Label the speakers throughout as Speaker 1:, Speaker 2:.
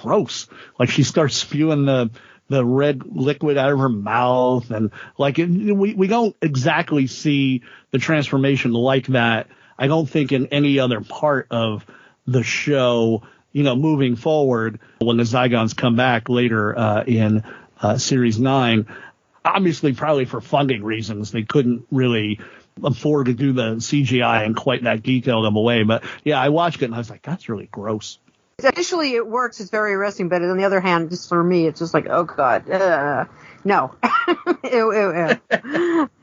Speaker 1: gross. Like she starts spewing the red liquid out of her mouth, and like we don't exactly see the transformation like that. I don't think in any other part of the show, moving forward when the Zygons come back later in Series 9. Obviously, probably for funding reasons, they couldn't really afford to do the CGI in quite that detailed of a way. But yeah, I watched it and I was like, that's really gross.
Speaker 2: Initially, it works. It's very arresting. But on the other hand, just for me, it's just like, oh, God, no. Ew, ew, ew.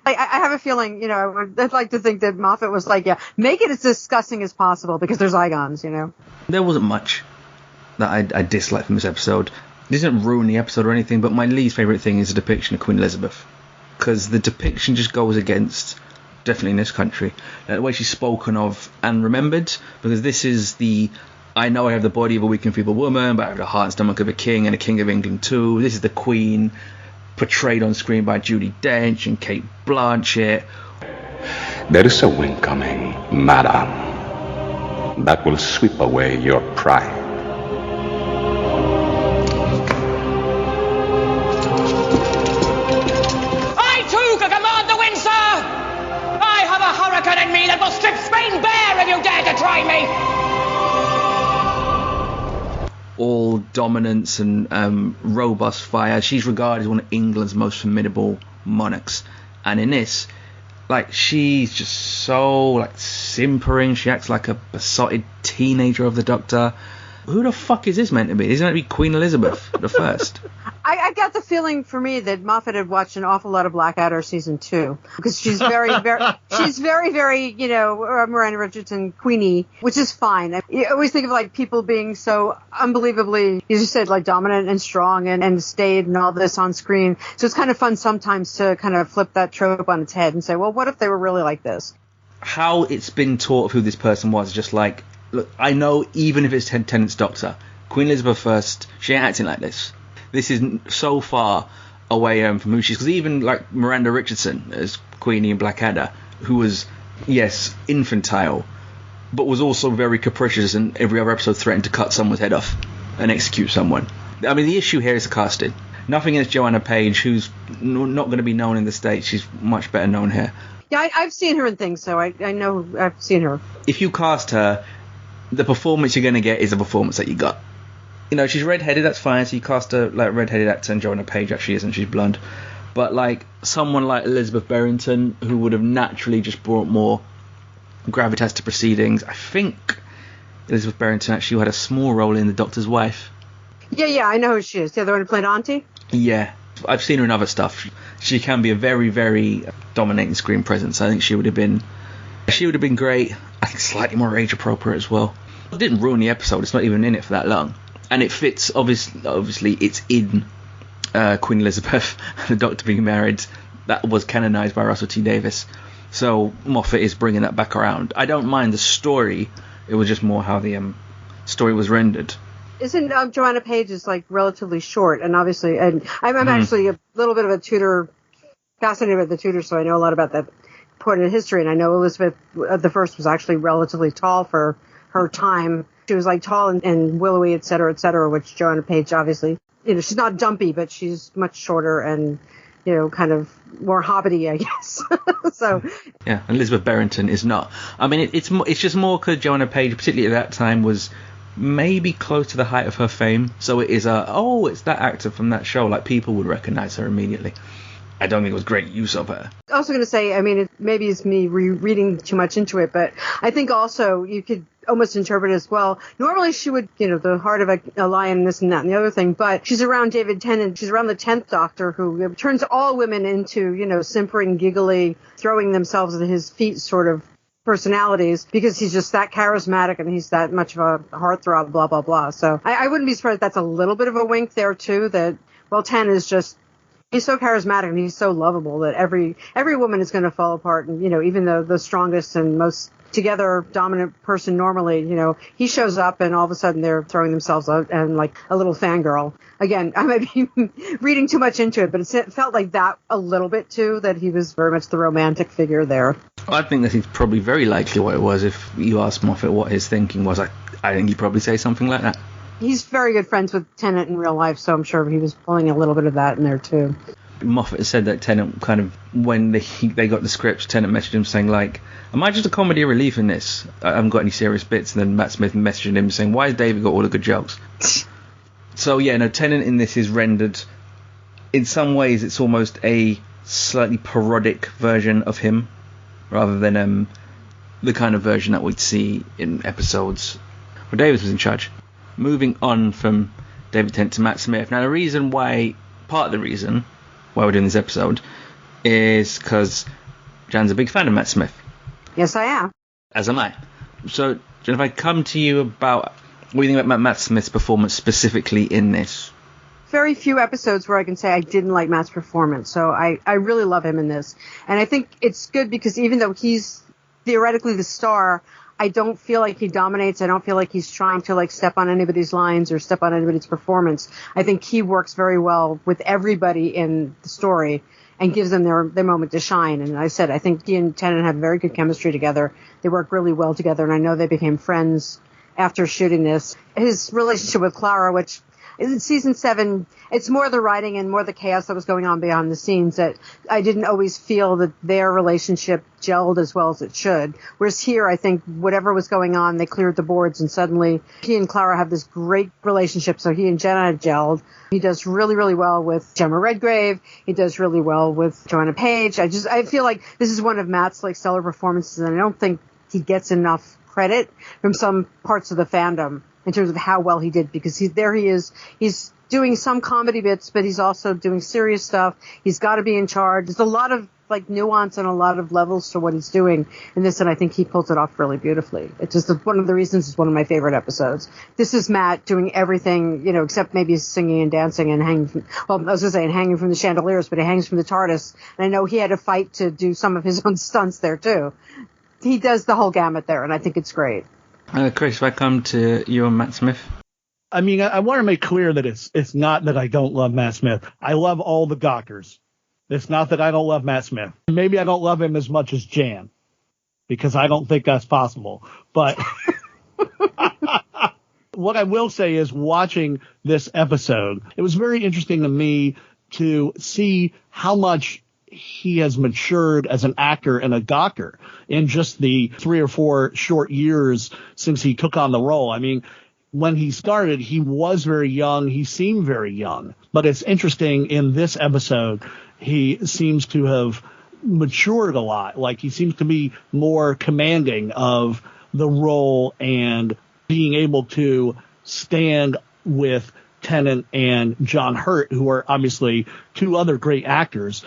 Speaker 2: I have a feeling, I'd like to think that Moffat was like, yeah, make it as disgusting as possible because they're Zygons,
Speaker 3: There wasn't much that I disliked from this episode. It doesn't ruin the episode or anything, but my least favourite thing is the depiction of Queen Elizabeth. Because the depiction just goes against, definitely in this country, the way she's spoken of and remembered. Because this is I know I have the body of a weak and feeble woman, but I have the heart and stomach of a king and a king of England too. This is the Queen portrayed on screen by Judi Dench and Kate Blanchett.
Speaker 4: There is a wind coming, madam, that will sweep away your pride.
Speaker 5: I too can command the wind, sir! I have a hurricane in me that will strip Spain bare if you dare to try me!
Speaker 3: All dominance and robust fire. She's regarded as one of England's most formidable monarchs. And in this, she's just so, simpering. She acts like a besotted teenager of the Doctor. Who the fuck is this meant to be? This is meant to be Queen Elizabeth the First.
Speaker 2: I got the feeling for me that Moffat had watched an awful lot of Blackadder season 2 because she's very, Miranda Richardson Queenie, which is fine. You always think of people being so unbelievably, you just said dominant and strong and staid and all this on screen. So it's kind of fun sometimes to kind of flip that trope on its head and say, well, what if they were really like this?
Speaker 3: How it's been taught of who this person was, just look, I know even if it's Tennant's Doctor, Queen Elizabeth First, she ain't acting like this. This is so far away from who she is. Because even Miranda Richardson as Queenie in Blackadder, who was, yes, infantile, but was also very capricious and every other episode threatened to cut someone's head off and execute someone. I mean, the issue here is the casting. Nothing against Joanna Page, who's not going to be known in the States. She's much better known here.
Speaker 2: Yeah, I've seen her in things, so I know I've seen her.
Speaker 3: If you cast her, the performance you're going to get is the performance that you got. She's red-headed, that's fine, so you cast a red-headed actor, and Joanna Page actually isn't, she's blonde. But someone like Elizabeth Barrington, who would have naturally just brought more gravitas to proceedings. I think Elizabeth Barrington actually had a small role in The Doctor's Wife.
Speaker 2: Yeah, I know who she is. The other one who played Auntie?
Speaker 3: Yeah, I've seen her in other stuff. She can be a very, very dominating screen presence. I think she would have been great. I think slightly more age-appropriate as well. It didn't ruin the episode, it's not even in it for that long. And it fits, obviously it's in Queen Elizabeth and the Doctor being married. That was canonised by Russell T Davies. So Moffat is bringing that back around. I don't mind the story. It was just more how the story was rendered.
Speaker 2: Isn't Joanna Page is relatively short, and obviously, and I'm actually a little bit of a Tudor, fascinated with the Tudors, so I know a lot about that point in history, and I know Elizabeth the First was actually relatively tall for her time. She was tall and willowy, et cetera, which Joanna Page obviously, she's not dumpy, but she's much shorter and, kind of more hobbity, I guess. So
Speaker 3: yeah, Elizabeth Barrington is not. I mean, it's just more because Joanna Page, particularly at that time, was maybe close to the height of her fame. So it is it's that actor from that show. People would recognise her immediately. I don't think it was great use of her.
Speaker 2: I was also going to say, I mean, maybe it's me reading too much into it, but I think also you could almost interpret it as well. Normally she would, the heart of a lion, this and that and the other thing, but she's around David Tennant. She's around the 10th Doctor, who turns all women into, simpering, giggly, throwing themselves at his feet sort of personalities because he's just that charismatic and he's that much of a heartthrob, blah, blah, blah. So I wouldn't be surprised if that's a little bit of a wink there, too, that, Ten is just, he's so charismatic and he's so lovable that every woman is going to fall apart. And, even though the strongest and most together dominant person normally, he shows up and all of a sudden they're throwing themselves out and like a little fangirl. Again, I might be reading too much into it, but it felt like that a little bit too, that he was very much the romantic figure there.
Speaker 3: I think that he's probably very likely what it was. If you asked Moffat what his thinking was, I think he'd probably say something like that.
Speaker 2: He's very good friends with Tennant in real life, so I'm sure he was pulling a little bit of that in there too.
Speaker 3: Moffat said that Tennant kind of, when they got the script, Tennant messaged him saying, like, am I just a comedy relief in this? I haven't got any serious bits. And then Matt Smith messaged him saying, why has David got all the good jokes? So, yeah, no, Tennant in this is rendered, in some ways, it's almost a slightly parodic version of him, rather than the kind of version that we'd see in episodes where David was in charge. Moving on from David Tennant to Matt Smith. Now, part of the reason why we're doing this episode is because Jan's a big fan of Matt Smith.
Speaker 2: Yes, I am.
Speaker 3: As am I. So, Jan, if I come to you about what do you think about Matt Smith's performance specifically in this?
Speaker 2: Very few episodes where I can say I didn't like Matt's performance, so I really love him in this. And I think it's good because even though he's theoretically the star, I don't feel like he dominates. I don't feel like he's trying to like step on anybody's lines or step on anybody's performance. I think he works very well with everybody in the story and gives them their moment to shine. And I think he and Tennant have very good chemistry together. They work really well together, and I know they became friends after shooting this. His relationship with Clara, which in season 7, it's more the writing and more the chaos that was going on behind the scenes that I didn't always feel that their relationship gelled as well as it should. Whereas here, I think whatever was going on, they cleared the boards and suddenly he and Clara have this great relationship. So he and Jenna have gelled. He does really, really well with Gemma Redgrave. He does really well with Joanna Page. I feel like this is one of Matt's like stellar performances, and I don't think he gets enough credit from some parts of the fandom in terms of how well he did, because he is. He's doing some comedy bits, but he's also doing serious stuff. He's got to be in charge. There's a lot of like nuance and a lot of levels to what he's doing in this, and I think he pulls it off really beautifully. It's just one of the reasons it's one of my favorite episodes. This is Matt doing everything, except maybe singing and dancing and hanging from the chandeliers, but he hangs from the TARDIS. And I know he had to fight to do some of his own stunts there too. He does the whole gamut there, and I think it's great.
Speaker 3: Chris, if I come to you and Matt Smith.
Speaker 1: I mean, I want to make clear that it's not that I don't love Matt Smith. I love all the Gawkers. It's not that I don't love Matt Smith. Maybe I don't love him as much as Jan, because I don't think that's possible. But what I will say is, watching this episode, it was very interesting to me to see how much he has matured as an actor and a Gawker in just the 3 or 4 short years since he took on the role. I mean, when he started, he was very young. He seemed very young. But it's interesting, in this episode, he seems to have matured a lot. Like, he seems to be more commanding of the role and being able to stand with Tennant and John Hurt, who are obviously 2 other great actors.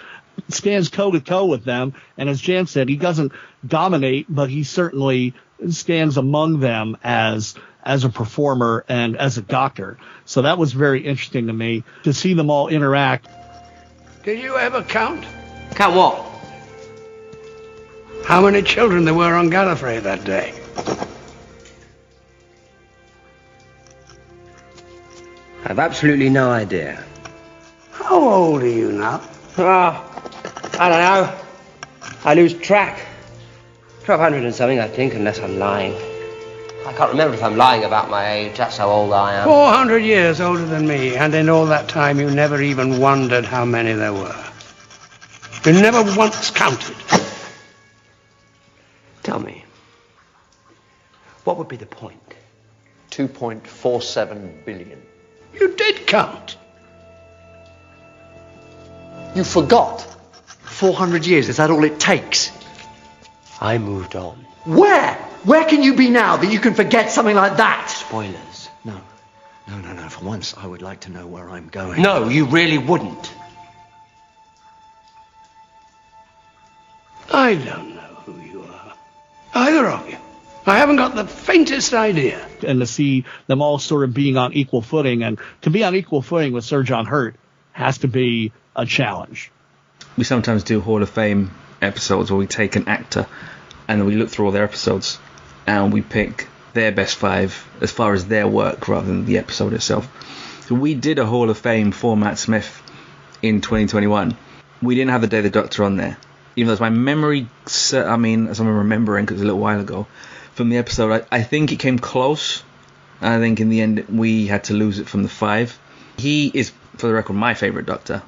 Speaker 1: Stands toe-to-toe with them, and as Jan said, he doesn't dominate, but he certainly stands among them as a performer and as a doctor. So that was very interesting to me, to see them all interact.
Speaker 6: Did you ever count?
Speaker 7: Count what?
Speaker 6: How many children there were on Gallifrey that day?
Speaker 7: I've absolutely no idea.
Speaker 6: How old are you now?
Speaker 7: I don't know. I lose track. 1,200 and something, I think, unless I'm lying. I can't remember if I'm lying about my age. That's how old I am.
Speaker 6: 400 years older than me, and in all that time you never even wondered how many there were. You never once counted.
Speaker 7: Tell me, what would be the point?
Speaker 8: 2.47 billion.
Speaker 6: You did count.
Speaker 8: You forgot.
Speaker 9: 400 years, is that all it takes?
Speaker 7: I moved on.
Speaker 9: Where? Where can you be now that you can forget something like that?
Speaker 7: Spoilers.
Speaker 9: No. For once, I would like to know where I'm going.
Speaker 7: No, you really wouldn't.
Speaker 6: I don't know who you are. Either of you. I haven't got the faintest idea.
Speaker 1: And to see them all sort of being on equal footing, and to be on equal footing with Sir John Hurt has to be a challenge.
Speaker 3: We sometimes do Hall of Fame episodes where we take an actor and we look through all their episodes and we pick their best 5 as far as their work rather than the episode itself. So we did a Hall of Fame for Matt Smith in 2021. We didn't have The Day of the Doctor on there. Even though as my memory, as I'm remembering, because it was a little while ago, from the episode, I think it came close I think in the end we had to lose it from the 5. He is, for the record, my favourite Doctor.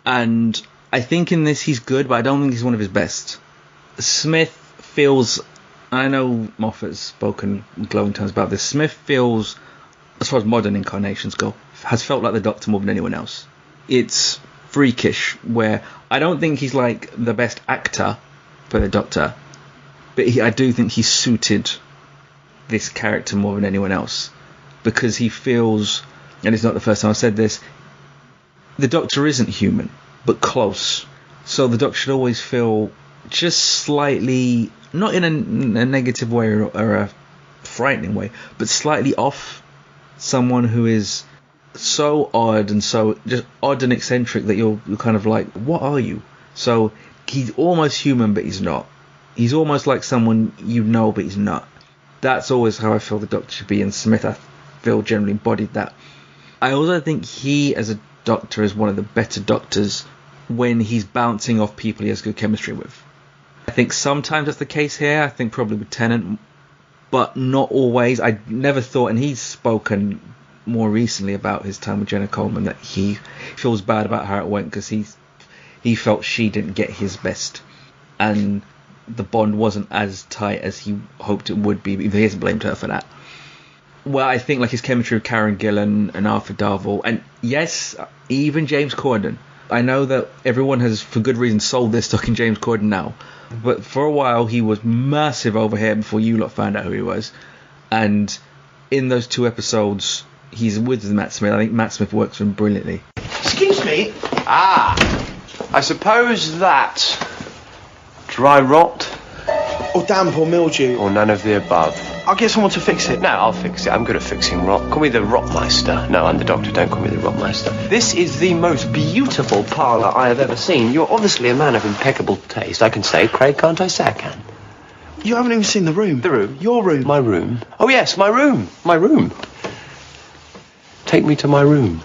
Speaker 3: And I think in this he's good, but I don't think he's one of his best. Smith feels... I know Moffat's spoken glowing terms about this. Smith feels, as far as modern incarnations go, has felt like the Doctor more than anyone else. It's freakish, where I don't think he's like the best actor for the Doctor, but I do think he's suited this character more than anyone else, because he feels, and it's not the first time I've said this, the Doctor isn't human, but close. So the Doctor should always feel just slightly, not in a negative way or a frightening way, but slightly off. Someone who is so odd and so just odd and eccentric that you're kind of like, what are you? So he's almost human, but he's not. He's almost like someone you know, but he's not. That's always how I feel the Doctor should be, and Smith, I feel, generally embodied that. I also think he, as a Doctor, is one of the better Doctors when he's bouncing off people he has good chemistry with. I think sometimes that's the case here. I think probably with Tennant, but not always. I never thought, and he's spoken more recently about his time with Jenna Coleman, that he feels bad about how it went because he felt she didn't get his best, and the bond wasn't as tight as he hoped it would be. He hasn't blamed her for that. Well, I think like his chemistry with Karen Gillan and Arthur Darvill, and yes, even James Corden. I know that everyone has, for good reason, sold their stock in James Corden now, but for a while he was massive over here before you lot found out who he was. And in those 2 episodes, he's with Matt Smith. I think Matt Smith works for him brilliantly.
Speaker 10: Excuse me? I suppose that dry rot?
Speaker 11: Or damp or mildew?
Speaker 10: Or none of the above.
Speaker 11: I'll get someone to fix it.
Speaker 10: No, I'll fix it. I'm good at fixing rot. Call me the Rotmeister. No, I'm the Doctor. Don't call me the Rotmeister. This is the most beautiful parlour I have ever seen. You're obviously a man of impeccable taste. I can say, Craig, can't I say I can?
Speaker 11: You haven't even seen the room.
Speaker 10: The room?
Speaker 11: Your room.
Speaker 10: My room? Oh, yes, my room. My room. Take me to my room.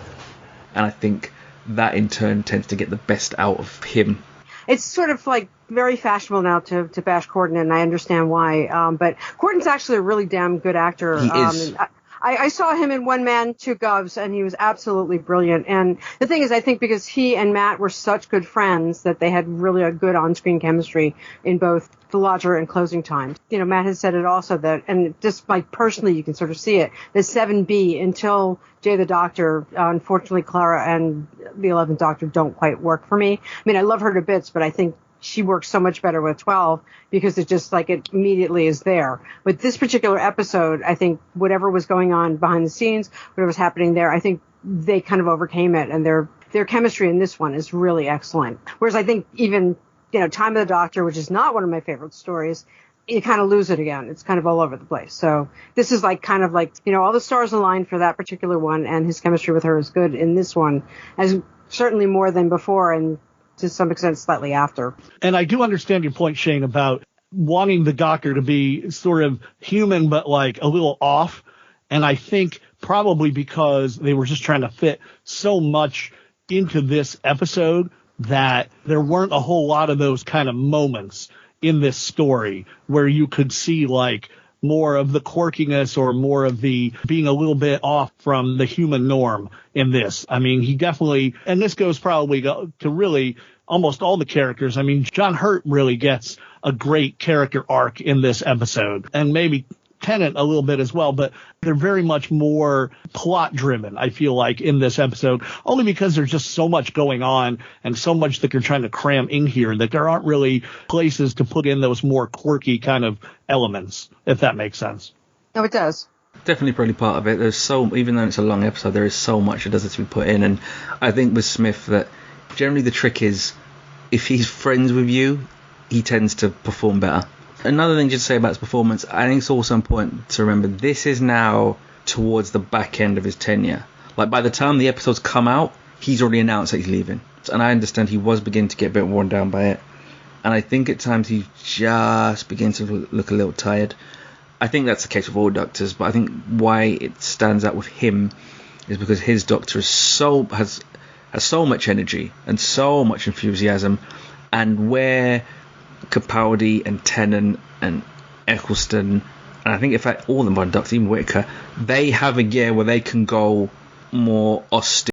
Speaker 3: And I think that in turn tends to get the best out of him.
Speaker 2: It's sort of like very fashionable now to bash Corden, and I understand why. But Corden's actually a really damn good actor.
Speaker 3: He is.
Speaker 2: I saw him in One Man, Two Govs, and he was absolutely brilliant. And the thing is, I think because he and Matt were such good friends that they had really a good on-screen chemistry in both The Lodger and Closing Time. You know, Matt has said it also that, and just like personally, you can sort of see it, that 7B until Jay the Doctor, unfortunately, Clara and the 11th Doctor don't quite work for me. I mean, I love her to bits, but I think she works so much better with 12 because it just like it immediately is there. But this particular episode, I think whatever was going on behind the scenes, whatever was happening there, I think they kind of overcame it, and their chemistry in this one is really excellent. Whereas I think even, you know, Time of the Doctor, which is not one of my favorite stories, you kind of lose it again. It's kind of all over the place. So this is like kind of like, you know, all the stars aligned for that particular one, and his chemistry with her is good in this one, as certainly more than before, and to some extent slightly after.
Speaker 1: And I do understand your point, Shane, about wanting the Doctor to be sort of human but like a little off. And I think probably because they were just trying to fit so much into this episode that there weren't a whole lot of those kind of moments in this story where you could see like more of the quirkiness or more of the being a little bit off from the human norm in this. I mean, he definitely, and this goes probably to really almost all the characters. I mean, John Hurt really gets a great character arc in this episode, and maybe Tennant a little bit as well, but they're very much more plot driven, I feel like, in this episode, only because there's just so much going on and so much that they're trying to cram in here that there aren't really places to put in those more quirky kind of elements, if that makes sense.
Speaker 2: No, it does.
Speaker 3: Definitely probably part of it. There's so, even though it's a long episode, there is so much that does have to be put in, and I think with Smith that generally the trick is if he's friends with you, he tends to perform better. Another thing just to say about his performance, I think it's also important to remember this is now towards the back end of his tenure. Like by the time the episodes come out, he's already announced that he's leaving. And I understand he was beginning to get a bit worn down by it. And I think at times he's just beginning to look a little tired. I think that's the case with all doctors, but I think why it stands out with him is because his Doctor is has so much energy and so much enthusiasm, and where Capaldi and Tennant and Eccleston and I think in fact all the modern Doctors, even Whittaker, they have a gear where they can go more austere